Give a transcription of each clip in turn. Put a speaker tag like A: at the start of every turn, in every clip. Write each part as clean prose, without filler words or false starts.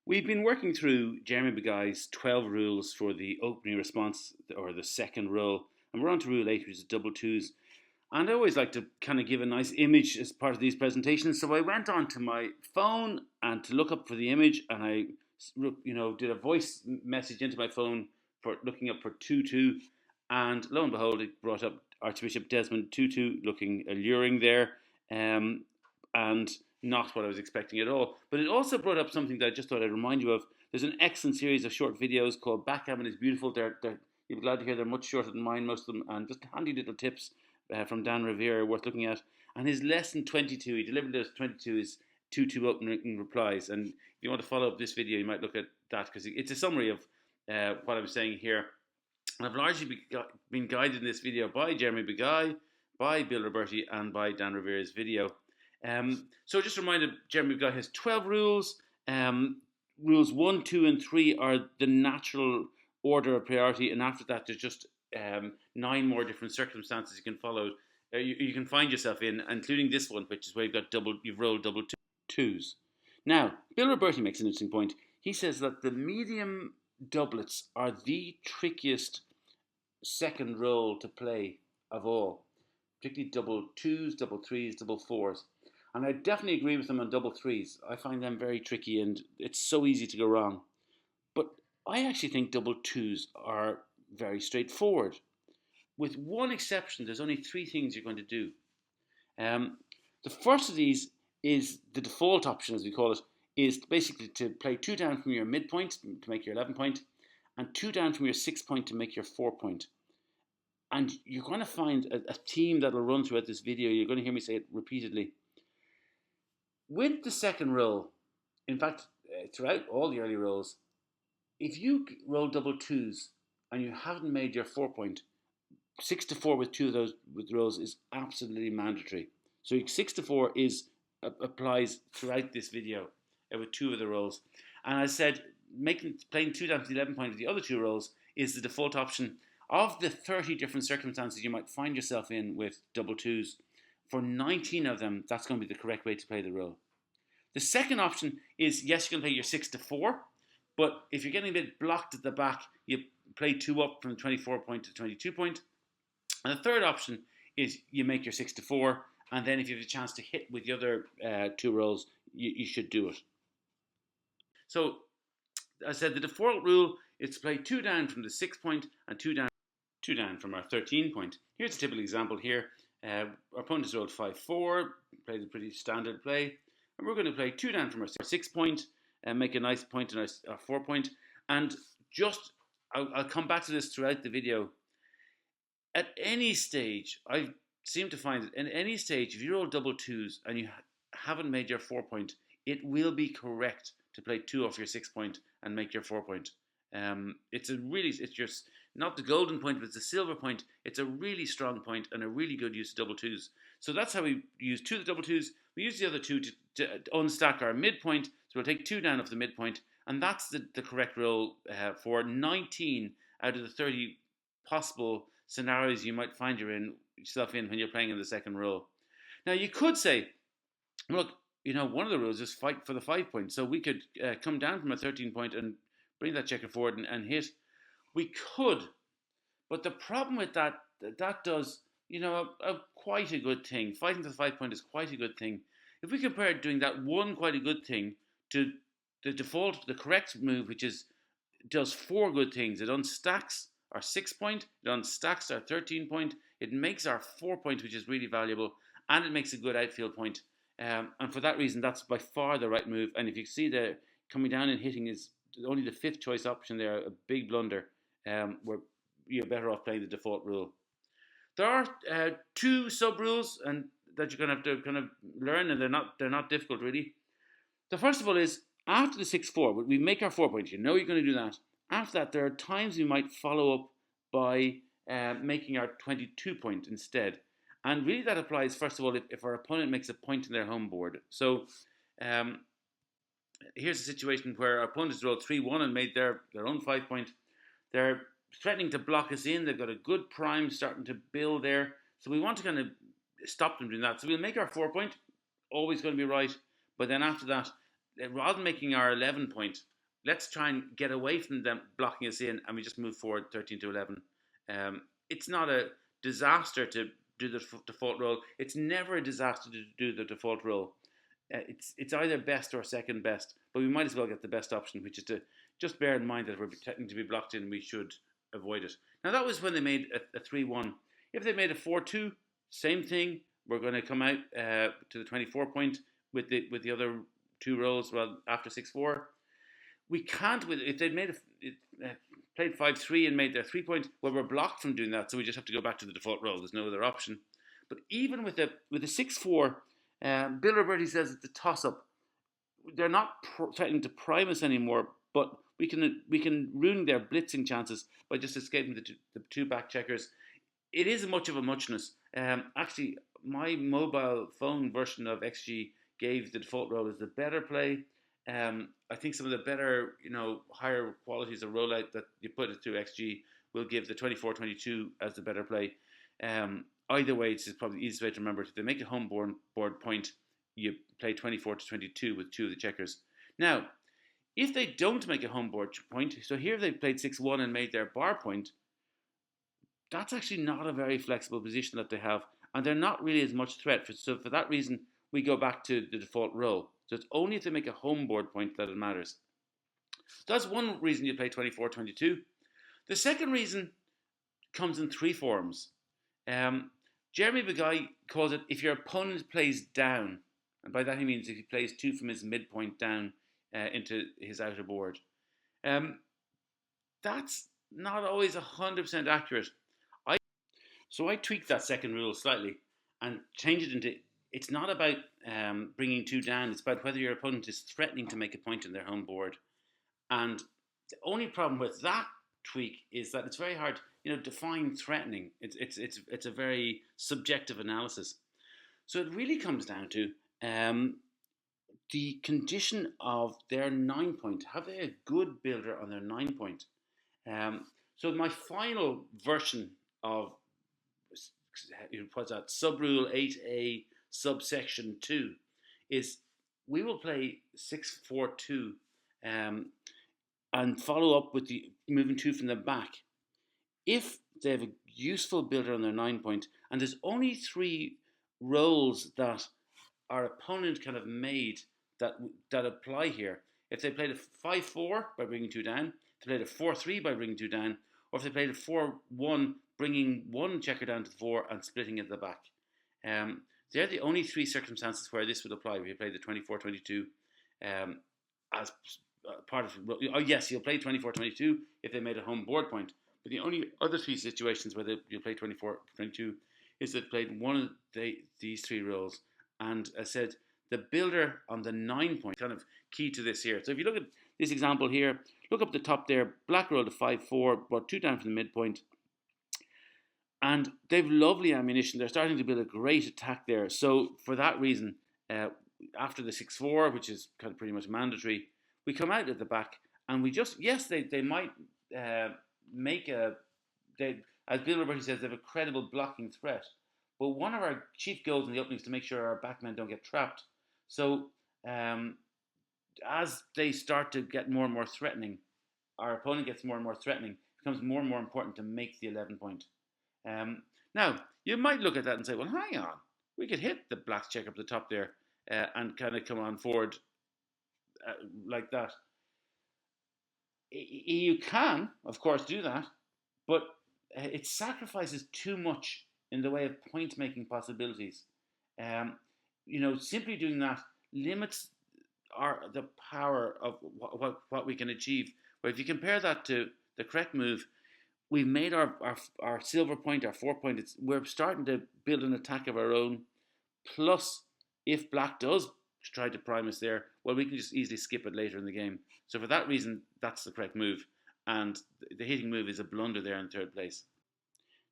A: We've been working through Jeremy Beguy's 12 rules for the opening response or the second rule, and we're on to rule 8, which is double twos. And I always like to kind of give a nice image as part of these presentations. So I went onto my phone and to look up for the image, and I, did a voice message into my phone for looking up for 2-2, and lo and behold, it brought up Archbishop Desmond Tutu looking alluring there, and not what I was expecting at all. But it also brought up something that I just thought I'd remind you of. There's an excellent series of short videos called Backgammon is Beautiful. You'll be glad to hear they're much shorter than mine, most of them, and just handy little tips from Dan Revere worth looking at. And his lesson 22, he delivered as 22, is 2-2 opening replies. And if you want to follow up this video, you might look at that because it's a summary of what I'm saying here. And I've largely been guided in this video by Jeremy Beguy, by Bill Roberti, and by Dan Revere's video. So just a reminder, Jeremy Beguy has 12 rules. Rules 1, 2, and 3 are the natural order of priority, and after that, there's just 9 more different circumstances you can follow. You can find yourself in, including this one, which is where you've rolled double twos. Now, Bill Roberti makes an interesting point. He says that the medium doublets are the trickiest second roll to play of all, particularly double twos, double threes, double fours. And I definitely agree with them on double threes. I find them very tricky and it's so easy to go wrong. But I actually think double twos are very straightforward. With one exception, there's only 3 things you're going to do. The first of these is the default option, as we call it, is basically to play 2 down from your midpoint to make your 11 point, and 2 down from your 6 point to make your 4 point. And you're going to find a theme that will run throughout this video. You're going to hear me say it repeatedly. With the second roll, in fact, throughout all the early rolls, if you roll double twos and you haven't made your 4 point, 6 to 4 with 2 of those with rolls is absolutely mandatory. So 6 to 4 applies throughout this video with 2 of the rolls. And I said, playing 2 down to the 11 point of the other 2 rolls is the default option. Of the 30 different circumstances you might find yourself in with double twos, for 19 of them, that's going to be the correct way to play the roll. The second option is, yes, you can play your 6 to 4, but if you're getting a bit blocked at the back, you play 2 up from 24 point to 22 point. And the third option is you make your 6 to 4, and then if you have a chance to hit with the other 2 rolls, you should do it. So, I said the default rule is to play 2 down from the 6 point and 2 down from our 13 point. Here's a typical example here. Our opponent has rolled 5-4, played a pretty standard play, and we're going to play 2 down from our 6 point and make a nice point in our 4 point. And I'll come back to this throughout the video. At any stage, I seem to find that at any stage, if you roll double twos and you haven't made your 4 point, it will be correct to play 2 off your 6 point and make your 4 point. It's just not the golden point, but it's the silver point. It's a really strong point and a really good use of double twos. So that's how we use 2 of the double twos. We use the other 2 to unstack our midpoint. So we'll take 2 down off the midpoint, and that's the correct roll for 19 out of the 30 possible scenarios you might find yourself in when you're playing in the second roll. Now you could say, look, one of the rules is fight for the 5 point. So we could come down from a 13 point and bring that checker forward and hit. We could, but the problem with that does, quite a good thing. Fighting for the 5 point is quite a good thing. If we compare doing that one quite a good thing to the default, the correct move, which does 4 good things. It unstacks our 6 point, it unstacks our 13 point, it makes our 4 point, which is really valuable, and it makes a good outfield point. And for that reason, that's by far the right move. And if you see the coming down and hitting is only the 5th choice option there, a big blunder, where you're better off playing the default rule. There are 2 sub rules and that you're going to have to kind of learn, and they're not difficult really. The first of all is after the 6-4, we make our 4 point. You're going to do that. After that, there are times we might follow up by making our 22 point instead. And really that applies, first of all, if our opponent makes a point in their home board. So here's a situation where our opponents rolled 3-1 and made their own 5 point. They're threatening to block us in. They've got a good prime starting to build there. So we want to kind of stop them doing that. So we'll make our 4 point, always going to be right. But then after that, rather than making our 11 point, let's try and get away from them blocking us in, and we just move forward 13 to 11. It's not a disaster to do the default roll. It's never a disaster to do the default roll. It's either best or second best, but we might as well get the best option, which is to just bear in mind that we're protecting to be blocked in. We should avoid it. Now that was when they made a 3-1. If they made a 4-2, same thing. We're going to come out to the 24 point with the other two rolls. Well, after 6-4, we can't. If they'd made played 5-3 and made their 3 point, well, we're blocked from doing that, so we just have to go back to the default roll. There's no other option. But even with the 6-4. Bill Roberti says it's a toss-up. They're not threatening to prime us anymore, but we can ruin their blitzing chances by just escaping the two back checkers. It is much of a muchness. Actually, my mobile phone version of XG gave the default roll as the better play. I think some of the better, higher qualities of rollout that you put it through XG will give the 24-22 as the better play. Either way, it's probably the easiest way to remember it. If they make a home board point, you play 24-22 with two of the checkers. Now, if they don't make a home board point, so here they've played 6-1 and made their bar point, that's actually not a very flexible position that they have, and they're not really as much threat. So for that reason, we go back to the default roll. So it's only if they make a home board point that it matters. So that's one reason you play 24-22. The second reason comes in three forms. Jeremy Begay calls it if your opponent plays down, and by that he means if he plays two from his midpoint down into his outer board. That's not always 100% accurate. So I tweaked that second rule slightly and changed it into it's not about bringing two down, it's about whether your opponent is threatening to make a point in their home board. And the only problem with that tweak is that it's very hard, define threatening. It's a very subjective analysis. So it really comes down to the condition of their 9 point. Have they a good builder on their 9 point? So my final version of what's that? Sub-rule 8A subsection 2 is we will play 6-4-2 and follow up with the moving two from the back. If they have a useful builder on their 9 point, and there's only three rolls that our opponent kind of made that apply here. If they played a 5-4 by bringing two down, if they played a 4-3 by bringing two down, or if they played a 4-1 bringing one checker down to the 4 and splitting it at the back. They're the only three circumstances where this would apply. Where you play the 24-22 as part of. Oh yes, you'll play 24-22 if they made a home board point. But the only other three situations where you'll play 24-22 is that played one of these three roles. And I said the builder on the 9 point kind of key to this here. So if you look at this example here, look up the top there. Black rolled a 5-4, brought two down from the midpoint. And they've lovely ammunition. They're starting to build a great attack there. So for that reason, after the 6-4, which is kind of pretty much mandatory, we come out at the back and we just, yes, they might make as Bill Roberti says, they have a credible blocking threat. But one of our chief goals in the opening is to make sure our backmen don't get trapped. So as they start to get more and more threatening, our opponent gets more and more threatening, it becomes more and more important to make the 11 point. Now, you might look at that and say, well, hang on, we could hit the black check up the top there and kind of come on forward like that. You can, of course, do that, but it sacrifices too much in the way of point-making possibilities. Simply doing that limits the power of what we can achieve. But if you compare that to the correct move, we've made our silver point, our 4 point. We're starting to build an attack of our own. Plus, if black does try to prime us there, well, we can just easily skip it later in the game. So for that reason, that's the correct move. And the hitting move is a blunder there in third place.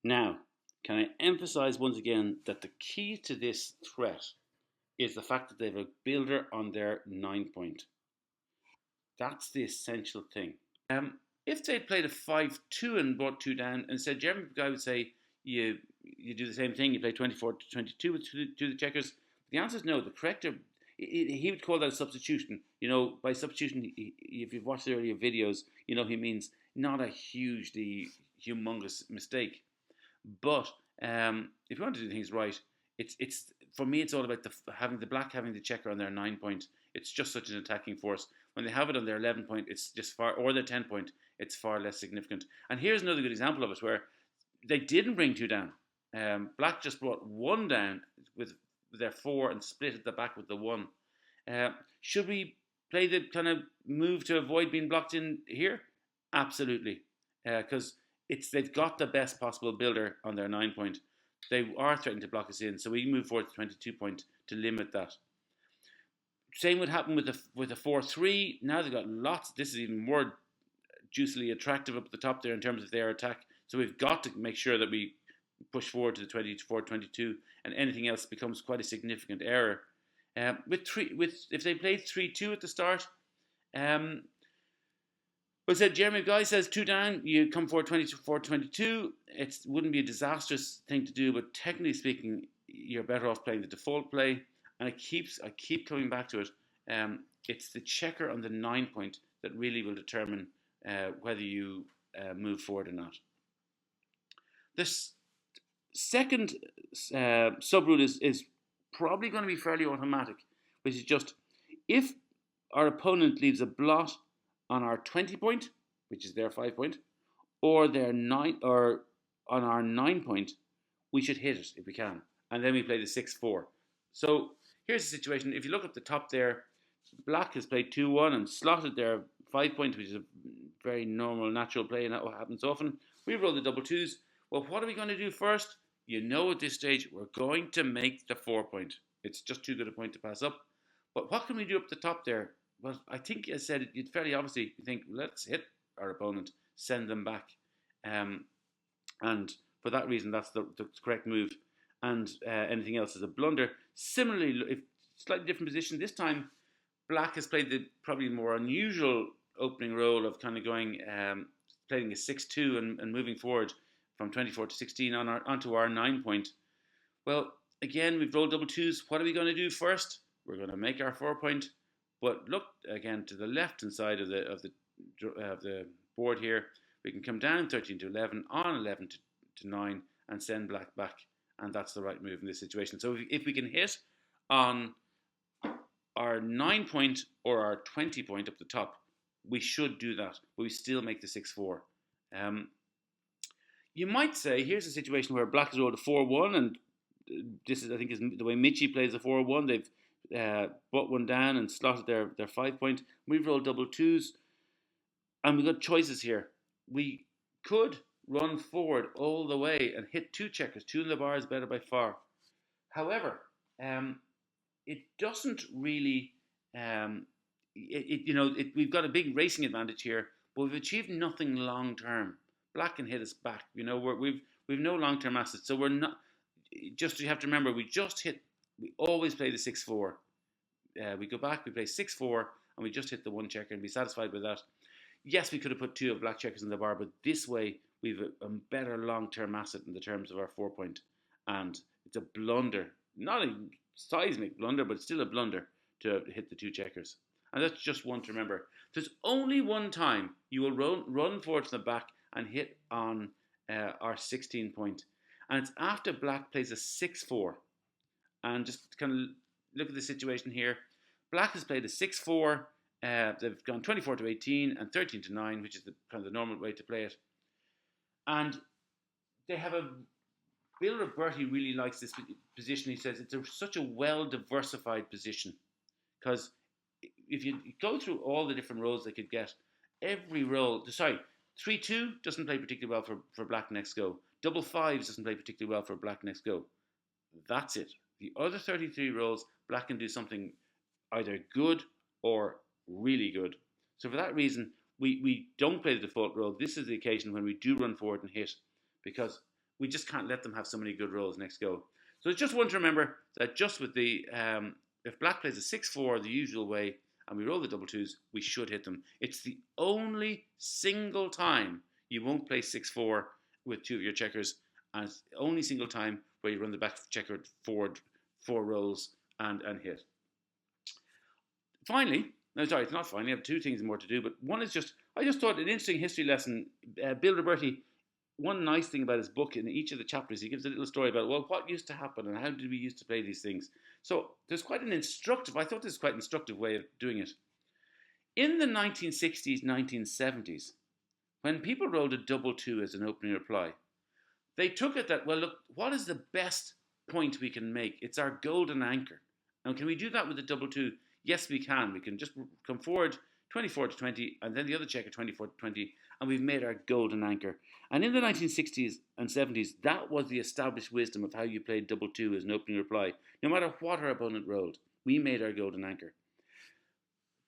A: Now, can I emphasize once again that the key to this threat is the fact that they have a builder on their 9 point. That's the essential thing. If they played a 5-2 and brought two down and said, Jeremy Begay would say, you do the same thing, you play 24-22 with two of the checkers. The answer is no. The corrector, he would call that a substitution. You know, by substitution, if you've watched the earlier videos, you know he means not a hugely humongous mistake. But if you want to do things right, it's for me, it's all about having the black having the checker on their 9 point. It's just such an attacking force. When they have it on their 11 point, it's just far, or their 10 point, it's far less significant. And here's another good example of it where they didn't bring two down. Black just brought one down with their 4 and split at the back with the 1. Should we play the kind of move to avoid being blocked in here? Absolutely, because they've got the best possible builder on their 9 point. They are threatening to block us in, so we move forward to 22 point to limit that. Same would happen with the 4-3. Now they've got lots. This is even more juicily attractive up at the top there in terms of their attack. So we've got to make sure that we push forward to the 24-22, and anything else becomes quite a significant error. If they played 3-2 at the start, well said, Jeremy Guy says 2 down, you come forward 24-22. It wouldn't be a disastrous thing to do, but technically speaking, you're better off playing the default play. And I keep coming back to it. It's the checker on the 9 point that really will determine whether you move forward or not. This second sub-rule is probably going to be fairly automatic, which is just if our opponent leaves a blot on our 20 point, which is their 5 point, or their 9 or on our 9 point, we should hit it if we can, and then we play the 6-4. So here's the situation. If you look at the top there, black has played 2-1 and slotted their 5 point, which is a very normal, natural play, and that happens often. We roll the double twos. Well, what are we going to do first? You know, at this stage, we're going to make the 4 point. It's just too good a point to pass up. But what can we do up the top there? Well, I think, as I said, it's fairly obviously, you think, let's hit our opponent, send them back. And for that reason, that's the correct move. And anything else is a blunder. Similarly, if slightly different position, this time black has played the probably more unusual opening role of kind of going, playing a 6-2 and moving forward from 24-16 onto our 9 point. Well, again, we've rolled double twos. What are we going to do first? We're going to make our 4 point. But look again to the left-hand side of the board here. We can come down 13-11, on 11 to 9, and send black back. And that's the right move in this situation. So if we can hit on our 9 point or our 20 point up the top, we should do that. But we still make the 6-4. You might say, here's a situation where black has rolled a 4-1, and this is, I think, is the way Michi plays a 4-1. They've brought one down and slotted their 5 point. We've rolled double twos, and we've got choices here. We could run forward all the way and hit 2 checkers. 2 in the bar is better by far. However, it doesn't really, we've got a big racing advantage here, but we've achieved nothing long term. Black can hit us back. You know, we've no long term assets, so we're not. Just you have to remember, we always play the 6-4. We go back, we play 6-4, and we just hit the 1 checker and be satisfied with that. Yes, we could have put 2 of black checkers in the bar, but this way we've a better long-term asset in the terms of our 4 point. And it's a blunder, not a seismic blunder, but it's still a blunder to hit the 2 checkers. And that's just one to remember. There's only one time you will run forward to the back and hit on our 16 point. And it's after black plays a 6-4. And just kind of look at the situation here. Black has played a 6-4. They've gone 24-18 and 13-9, which is kind of the normal way to play it. And they have Bill Roberti really likes this position. He says it's such a well-diversified position. Because if you go through all the different roles they could get, every role, 3-2 doesn't play particularly well for black next go. Double fives doesn't play particularly well for black next go. That's it. The other 33 roles, black can do something either good or really good. So for that reason, we don't play the default role. This is the occasion when we do run forward and hit, because we just can't let them have so many good rolls next go. So it's just one to remember that just with the, if black plays a 6-4 the usual way and we roll the double twos, we should hit them. It's the only single time you won't play 6-4 with 2 of your checkers, and it's the only single time where you run the back checker forward 4 rolls and hit. Finally, no, sorry, it's not finally. I have two things more to do, but one is just I just thought an interesting history lesson. Bill Roberti, one nice thing about his book, in each of the chapters, he gives a little story about, well, what used to happen and how did we used to play these things. So there's quite an instructive. I thought this was quite an instructive way of doing it. In the 1960s, 1970s, when people rolled a double two as an opening reply, they took it that, well, look, what is the best point we can make? It's our golden anchor. And can we do that with the double two? Yes, we can. We can just come forward 24 to 20, and then the other checker 24 to 20, and we've made our golden anchor. And in the 1960s and 70s, that was the established wisdom of how you played double two as an opening reply. No matter what our opponent rolled, we made our golden anchor.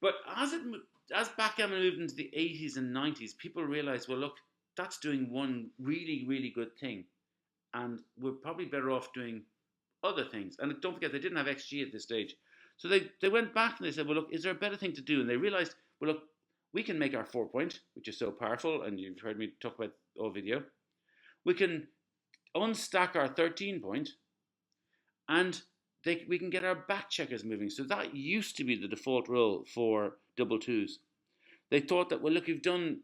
A: But as backgammon moved into the 80s and 90s, people realized, well, look, that's doing one really, really good thing. And we're probably better off doing other things. And don't forget, they didn't have XG at this stage. So they went back and they said, well, look, is there a better thing to do? And they realized, well, look, we can make our 4 point, which is so powerful, and you've heard me talk about all video. We can unstack our 13 point, and we can get our back checkers moving. So that used to be the default roll for double twos. They thought that, well, look, we've done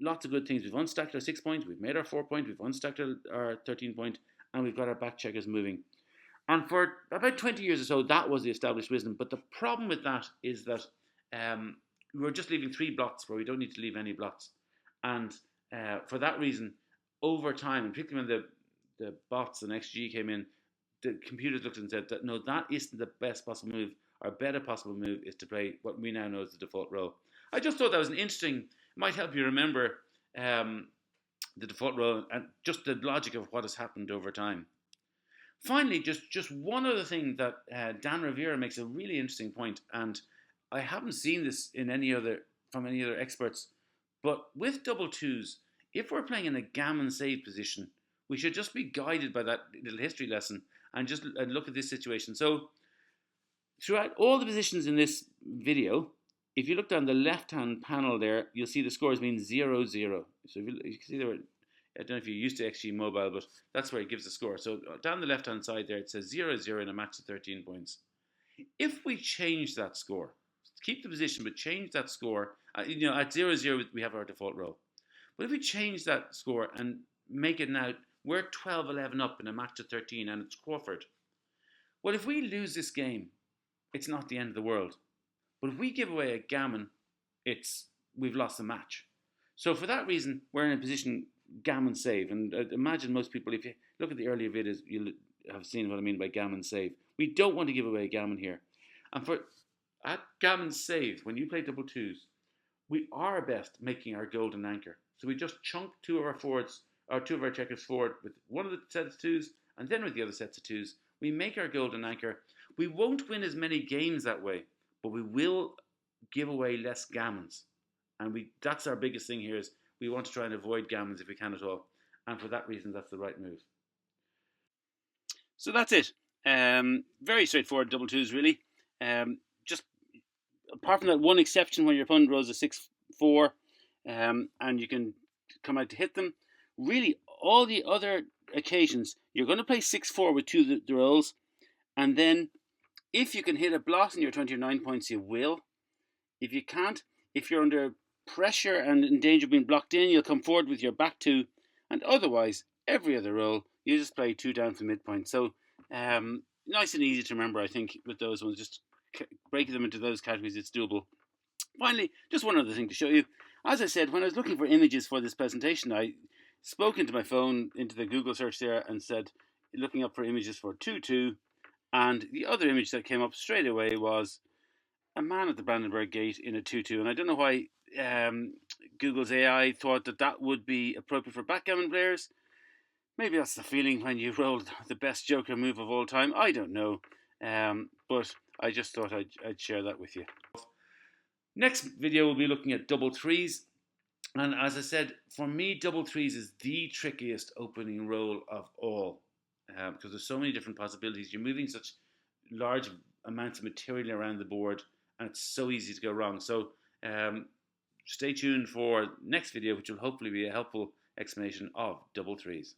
A: lots of good things. We've unstacked our 6 point, we've made our 4 point, we've unstacked our 13 point, and we've got our back checkers moving. And for about 20 years or so, that was the established wisdom. But the problem with that is that we're just leaving 3 blots where we don't need to leave any blots. And for that reason, over time, and particularly when the bots and XG came in, the computers looked and said that, no, that isn't the best possible move. Our better possible move is to play what we now know as the default roll. I just thought that was an interesting, might help you remember the default roll and just the logic of what has happened over time. Finally, just one other thing that Dan Rivera makes a really interesting point, and I haven't seen this from any other experts, but with double twos, if we're playing in a gammon save position, we should just be guided by that little history lesson and just look at this situation. So throughout all the positions in this video, if you look down the left-hand panel there, you'll see the scores mean 0-0. So if you can see there, I don't know if you're used to XG Mobile, but that's where it gives the score. So down the left-hand side there, it says 0-0 in a match of 13 points. If we change that score, keep the position, but change that score, at 0-0 we have our default roll. But if we change that score and make it now, we're 12-11 up in a match of 13 and it's Crawford. Well, if we lose this game, it's not the end of the world. But if we give away a gammon, we've lost the match. So for that reason, we're in a position gammon save. And imagine most people, if you look at the earlier videos, you'll have seen what I mean by gammon save. We don't want to give away a gammon here. And at gammon save, when you play double twos, we are best making our golden anchor. So we just chunk 2 of our forwards, or 2 of our checkers forward with one of the sets of twos, and then with the other sets of twos. We make our golden anchor. We won't win as many games that way, but we will give away less gammons. And that's our biggest thing here, is we want to try and avoid gammons if we can at all. And for that reason, that's the right move. So that's it. Very straightforward double twos, really. Just apart from that one exception where your opponent rolls a 6-4, and you can come out to hit them, really all the other occasions you're going to play 6-4 with 2 of the rolls, and then if you can hit a blot in your 20 or 9 points, you will. If you can't, if you're under pressure and in danger of being blocked in, you'll come forward with your back 2, and otherwise every other roll you just play 2 down from midpoint. So nice and easy to remember, I think, with those ones. Just breaking them into those categories, it's doable. Finally, just one other thing to show you. As I said, when I was looking for images for this presentation, I spoke into my phone, into the Google search there, and said, looking up for images for 2-2, and the other image that came up straight away was a man at the Brandenburg Gate in a 2-2. And I don't know why Google's AI thought that would be appropriate for backgammon players. Maybe that's the feeling when you rolled the best Joker move of all time. I don't know. But I just thought I'd share that with you. Next video we'll be looking at double threes. And as I said, for me, double threes is the trickiest opening roll of all. Because there's so many different possibilities. You're moving such large amounts of material around the board, and it's so easy to go wrong. So stay tuned for next video, which will hopefully be a helpful explanation of double threes.